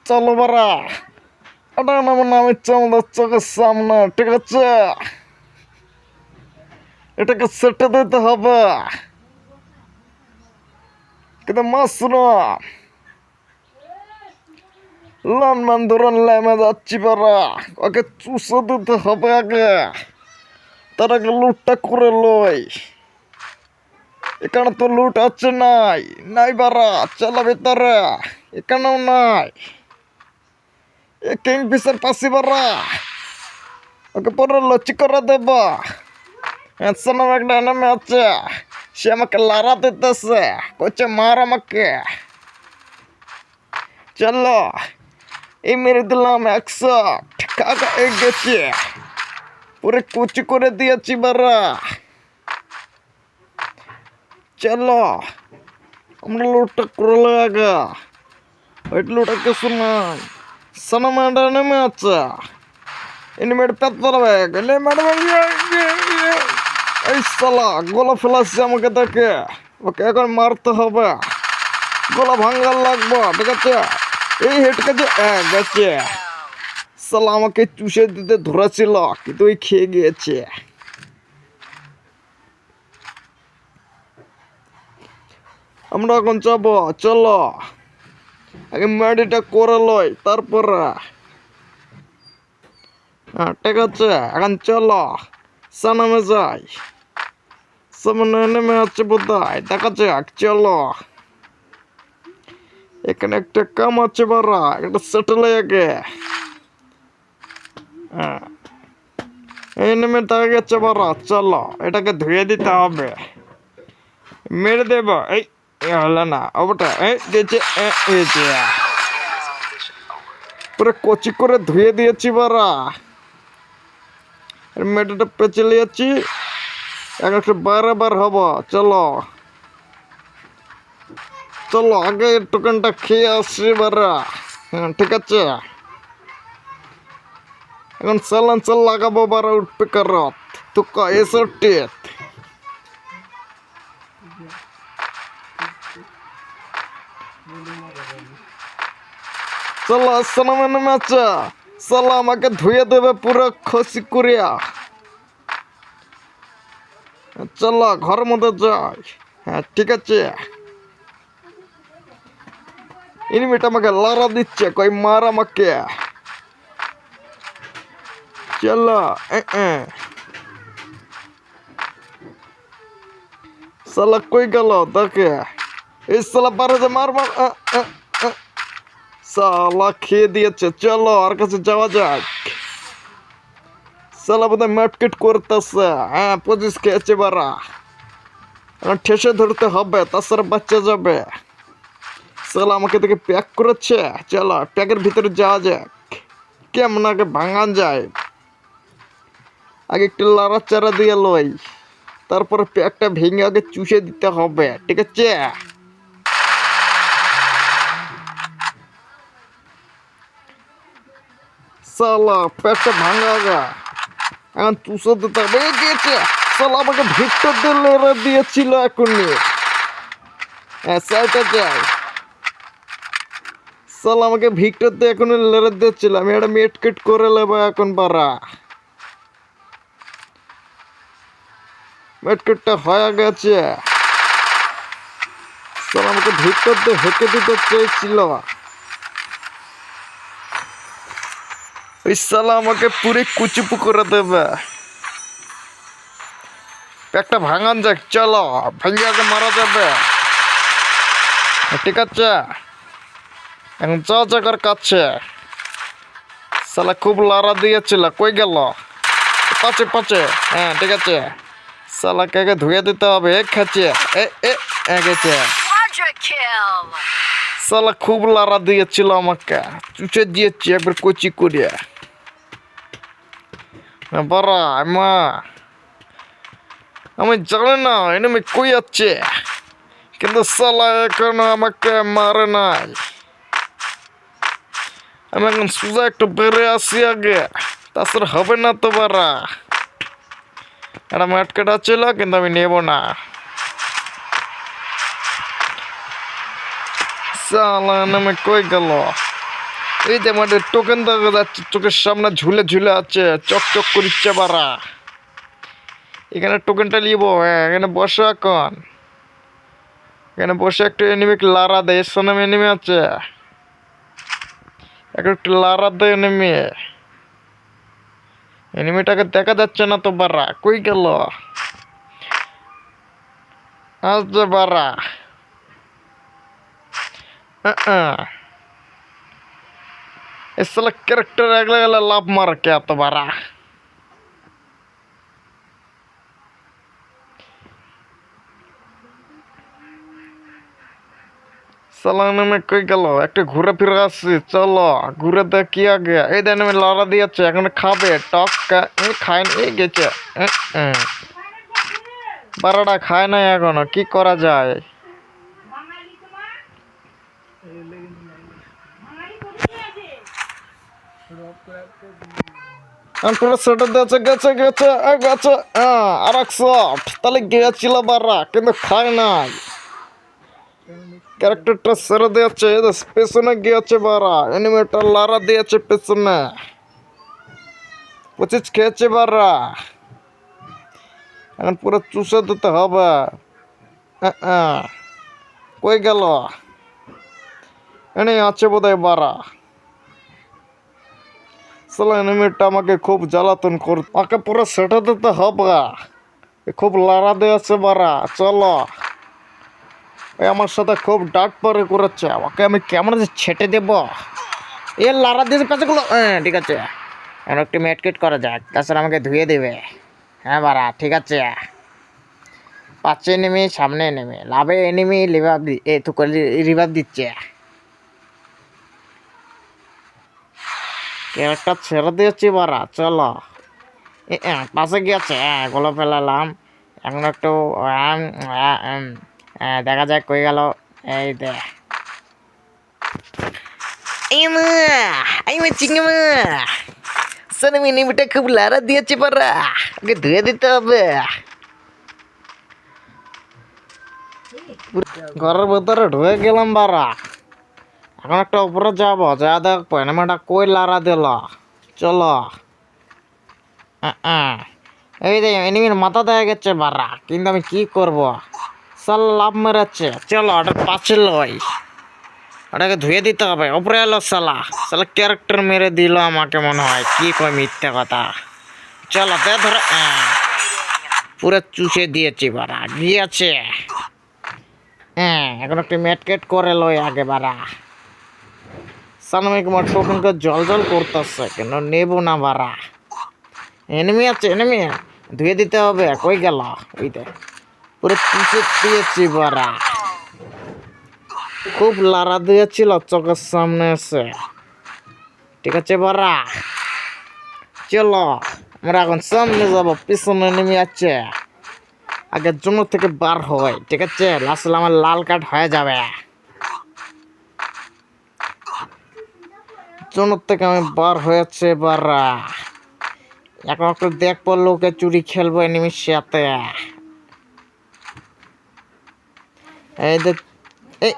চলো বারা, এটা আমার নাম ইচ্ছে আমাদের চোখের সামনে, ঠিক আছে? এটাকে সেটে দিতে হবে। কিন্তু মাশরুম লানমান ধরন লেমে যাচ্ছি বারা, ওকে চুষে দিতে হবে আগে, তার আগে লুটটা করে লই। এখানে তো লুট আছে, নাই নাই বারা, চলো ভিতরে, এখানেও নাই। এ কিং ফিশার পাশি বারা, ওকে পরে লচ্ছি করে দেব। এসব একটা এনিমি আছে, সে আমাকে লারা দিতেছে, কইছে মার আমাকে। চলো, এই মেরে দিলাম 100, কাকা এক গেছে, পুরো কুচি করে দিয়েছি বারা। চলো, আমরা লুটটা করে আগে, ওই লুটা কিছু নাই। সানামান্ডা নেমে আছে, এনিমেট পেট ধরবে, এই সালা গলা ফেলাচ্ছে আমাকে দেখে, ওকে এখন মারতে হবে, গলা ভাঙ্গার লাগবে, ঠিক আছে? এই হেডকে যে গেছে, সালা আমাকে চুষে দিতে ধরেছিল, কিন্তু ওই খেয়ে গিয়েছে। আমরা এখন যাবো, চলো আগে মেডিটা করে লই, তারপরে। হ্যাঁ ঠিক আছে, এখন চলো সানামে যাই। সামনে নেমে আছে বোধ হয়, দেখা যাক, চলো। এখানে একটা কাম আছে বারা, একটা সেটেল আগে। হ্যাঁ, এই নেমে দেখা গেছে বারা, চলো এটাকে ধুয়ে দিতে হবে, মেরে দেব। এই হলো না, ওটা এই গেছে, পুরো কচি করে ধুয়ে দিয়েছি বারা, মেয়েটা পেঁচে নিয়েছি, এখন একটু বারবার হবো। চলো চলো আগে টোকেনটা খেয়ে আসছি বারা। হ্যাঁ ঠিক আছে, এখন চালান চাল লাগাবো বারা, উঠবে কারত তুকা এসব টেত। চলো আসসালামে নেমে আছে, চলো আমাকে ধুয়ে দেবে পুরো খসি করিয়া। চলো ঘরের মধ্যে যাই। হ্যাঁ ঠিক আছে, ইনিমিট আমাকে লারা দিচ্ছে, কই মার আমাকে। চলো সালা কই গেল দেখে, এই সালা পারে যে মার মার, সালা খেয়ে দিয়েছে। চলো আর কাছে যাওয়া যাক, সালা বোধহয় ম্যাটকেট করতেছে। হ্যাঁ 25 খেয়েছে বারা, এখন ঠেসে ধরতে হবে, তাছাড়া বাচ্চা যাবে। সালা আমাকে দেখে প্যাক করেছে, চলো প্যাকের ভিতরে যাওয়া যাক, কেমন আগে ভাঙান যায়। আগে একটু লাড়াচাড়া দিয়ে লই, তারপরে প্যাকটা ভেঙে আগে চুষে দিতে হবে, ঠিক আছে? সালা প্যাকটা ভাঙা আগে, এখন চুষে দিতে হবে। গিয়েছে, সালা আমাকে ভিতর দিয়ে লেড়ে দিয়েছিল এখনই। হ্যাঁ সাইটা যাই, সালা আমাকে ভিক্টর দিয়ে এখনই লেড়ে দিয়েছিল, আমি একটা মেটকেট করে নেবো এখন বারা। মেটকেটটা হয়ে গেছে, সালা আমাকে ভিক্টর দিয়ে হেঁকে দিতে চেয়েছিল, ওই সালা আমাকে পুরো কুচুপু করে দেবে। একটা ভাঙান যাক, চলো ভেঙে আগে মারা যাবে, ঠিক আছে? এখন যাওয়া জায়গার কাছে, সালা খুব লাড়া দিয়েছিল, কই গেল? পাচে পাচে, হ্যাঁ ঠিক আছে, সালাকে আগে ধুয়ে দিতে হবে। এক খাচ্ছে, গেছে, সালা খুব লাড়া দিয়েছিল আমাকে, চুষে দিয়েছি একবার কচি করিয়া বারা। আমি জানি না এনিমি কই যাচ্ছে, কিন্তু সালা এখনো আমাকে মারে নাই। আমি এখন সোজা একটু বেড়ে আসি আগে, তাছাড়া হবে না তো বারা। একটা ম্যাটকেটা ছিল, কিন্তু আমি নেব না। সালা এনিমি কই গেল? এই যে আমাদের টোকেন দেখা যাচ্ছে চোখের সামনে ঝুলে ঝুলে আছে, চকচক করছে বারা। এখানে টোকেনটা নিব, এখানে বসে এখন, এখানে বসে একটু এনিমিকে লারা দেয়। এর সামনে এনিমি আছে, একটু লারা দেয় এনিমি। এনিমিটাকে দেখা যাচ্ছে না তো বারা, কই গেল? আসছে বারা। इस साला कैरेक्टर अगला अगला लाभ मार क्या तुम्हारा? সালানে মে কই গেল? একটা ঘুরে ফিরে আসছি, চলো ঘুরে দেখি আগে। এই দেন আমি লড়া দিয়েছে, এখন খাবে টক খায় এই গেছে। বারোটা খায় নাই এখনো, কি করা যায়? পুরো সেটা দিয়েছে, গেছে গেছে গেছে। আর এক শট, তাহলে গিয়েছিল বারা, কিন্তু খায় নাই। ক্যারেক্টারটা সেরে দিয়েছে, পেছনে গিয়েছে বারা। এনিমেটা লারা দিয়েছে পেছনে, 25 খেয়েছে বারা। এখন পুরো চুষে দিতে হবে। কই গেল? এনে আছে বোধহয় বারা। চলো, এনিমেটা আমাকে খুব জ্বালাতন কর, ওকে পুরো সেটে দিতে হবে। খুব লারা দিয়েছে বারা, চলো। ওই আমার সাথে খুব ডাট পরে করেছে, ওকে আমি কেমন ছেটে দেব। এ লারা দিয়েছে পেঁচাগুলো। ঠিক আছে, এখন একটু মেটকেট করা যাক, তাছাড়া আমাকে ধুয়ে দেবে। হ্যাঁ বারা, ঠিক আছে। পাচ্ছে এনিমি, সামনে এনিমি, লাভে এনিমি রিভাব রিভাব দিচ্ছে। ক্যারেক্টার ছেড়ে দিয়েছি বারা, চলো। পাশে গিয়েছে, গোলা ফেলালাম। এখন একটু দেখা যাক কই গেল। এই দে এনিমিটা খুব লারা দিয়েছে পারা, ওকে ধুয়ে দিতে হবে। ঘরের ভেতরে ঢুকে গেলাম বারা। এখন একটা উপরে যাবো, যা দেখবো এনিমিটা কই লারা দিল। চলো। এই যে এনিমির মাথা দেখা গেছে বারা, কিন্তু আমি কি করব? সাল লাভ মেরেছে, চলো ওটা পাচ্ছে লই, ওটাকে ধুয়ে দিতে হবে। উপরে এলো সালা, সালা ক্যারেক্টার মেরে দিল আমাকে মনে হয়, কি কয় মিথ্যে কথা। চলো তে ধরে, পুরো চুষে দিয়েছি বারা, গিয়েছে। এখন একটু মেটকেট করে লই আগে বারা। সানমিক আমার টোকেনকে জল জল করতেছে, কেন নেব না বারা। এনিমি আছে, এনিমি ধুয়ে দিতে হবে। কই গেল? ওই দে, পুরো চুষে দিয়েছি বারা। খুব লারা দিয়েছিল, চোখের সামনে এসে। ঠিক আছে বারা, চলো আমরা এখন সামনে যাবো। পিছনে নেমে আছে, আগের জন্য থেকে বার হয়। ঠিক আছে, আসলে আমার লাল কার্ড হয়ে যাবে। জন্য থেকে আমি বার হয়েছে বারা। এখন একটু দেখবো, লোকে চুরি খেলবো এনিমির সাথে। এই দেখ, এই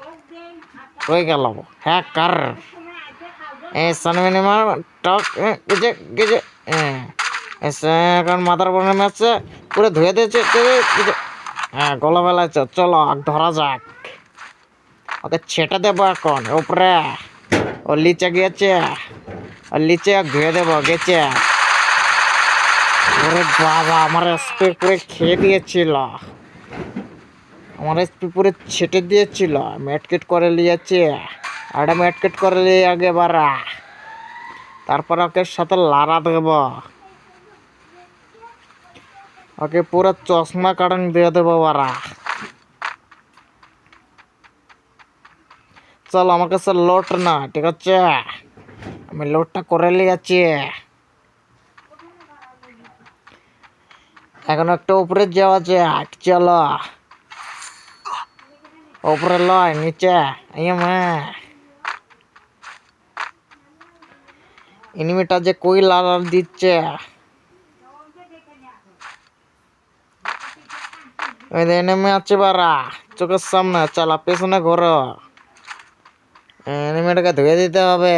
হয়ে গেল। হ্যাঁ কার সানমিনিমার টক গেছে গেছে। এখন মাথার উপর নেমে আসছে, পুরো ধুয়ে দিয়েছে। গলা বেলাচ্ছে, চলো ধরা যাক। ওকে ছেটে দেবো এখন উপরে। ও নিচে গিয়েছে, আর নিচে ধুয়ে দেবো, গেছে। ওরে বাবা, আমার স্প্রে পুরে খেয়ে দিয়েছিল, আমার স্প্রে পুরে ছেটে দিয়েছিল। মেটকেট করে নিয়েছে, আর মেটকেট করে নিয়ে আগে বারা। তারপর ওকে সাথে লারা দেব, ওকে পুরো চশমা কাটান দিয়ে দেবো বারা। চল, আমার কাছে লোট না, ঠিক আছে, আমি লোটটা করে নিয়েছি। এখন একটা উপরে যাওয়া যাক, চলো। উপরে লয়, নিচে এনিমিটা যে কই লালা দিচ্ছে। এনিমি আছে বারা চোখের সামনে, চলা পেছনে ঘোরো। এনিমিটাকে ধুয়ে দিতে হবে।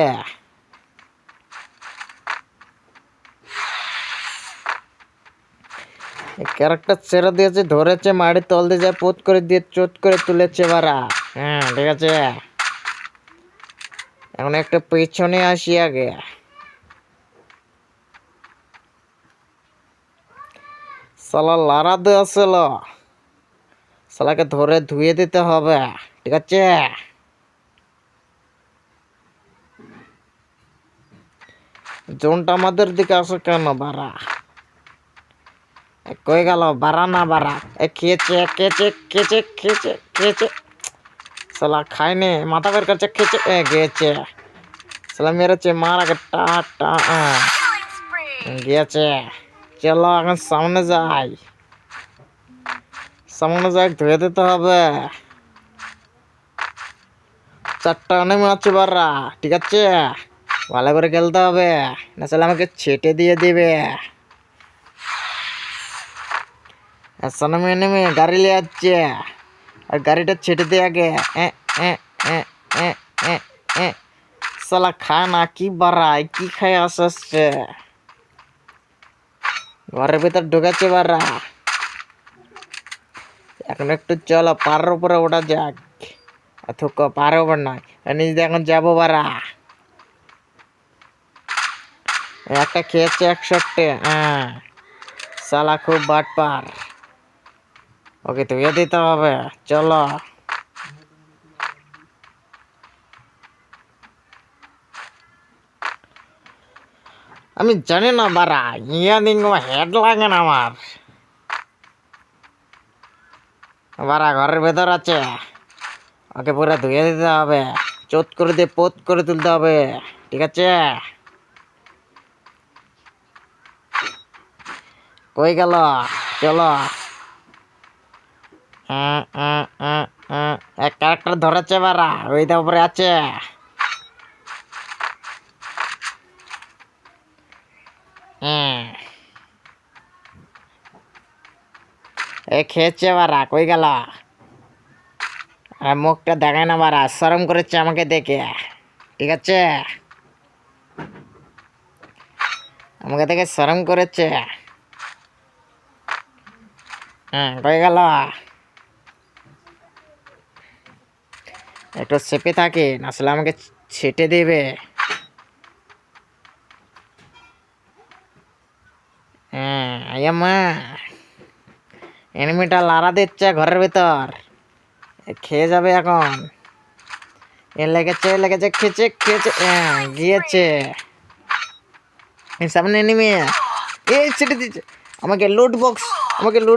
ক্যারেক্টার ছেড়ে দিয়েছে, ধরেছে, মাড়ি তল দিয়ে যায় পোত করে দিয়ে চোট করে তুলেছে বারা। হ্যাঁ ঠিক আছে, এখন একটা পেছনে আসি আগে। শালা লারা দেওয়া ছিল, শালাকে ধরে ধুয়ে দিতে হবে, ঠিক আছে? জোনটা আমাদের দিকে আসে কেন বারা? কই গেল বারা না বারা? খেয়েছে খেয়েছে খেয়েছে খেয়েছে খেয়েছে, শালা খায়নি, মাথা বের করছে, খেয়েছে গিয়েছে, শালা মেরেছে, মার আগে টা টা গিয়েছে। চলো এখন সামনে যাই, সামনে যাই, ধুয়ে দিতে হবে। 4টা নেমে আছে বারা, ঠিক আছে? ভালো করে খেলতে হবে, না শালা আমাকে ছেটে দিয়ে দিবে। সামনে নেমে গাড়ি নিয়ে যাচ্ছে, আর গাড়িটা ছেটে দিয়ে আগে। শালা খায় না কি বাড়ায়, কি খায় আসছে, ঘরের ভিতর ঢুকেছে বারা। এখন একটু চলো পাড়ের উপরে ওঠা যাক। থুকো পাড়ের উপর নয়, নিজ দিয়ে এখন যাবো বারা। একটা খেয়েছে 61, শালা খুব বাটপার, ওকে ধুয়ে দিতে হবে, চলো। আমি জানি না বারা, ইয়াদিন হেড লাগে না আমার বারা। ঘরের ভেতর আছে, ওকে পুরো ধুয়ে দিতে হবে, চোট করে দিয়ে পোত করে তুলতে হবে, ঠিক আছে? কই গেল, চলো। এক ক্যারেক্টার ধরেছে বারা, ওইটা উপরে আছে। খেয়েছে বারা, কই গেল? মুখটা দেখায় না বারা, শরম করেছে আমাকে দেখে, ঠিক আছে? আমাকে দেখে শরম করেছে। কই গেল? একটু চেপে থাকে, আসলে আমাকে ছেটে দেবে। মা এনিমিটা লাড়া দিচ্ছে ঘরের ভিতর, খেয়ে যাবে এখন। লেগেছে লেগেছে, খেয়েছে খেয়েছে, গিয়েছে। সামনে এনিমি, ছেটে দিচ্ছে আমাকে, লুট বক্স, আমাকে লুট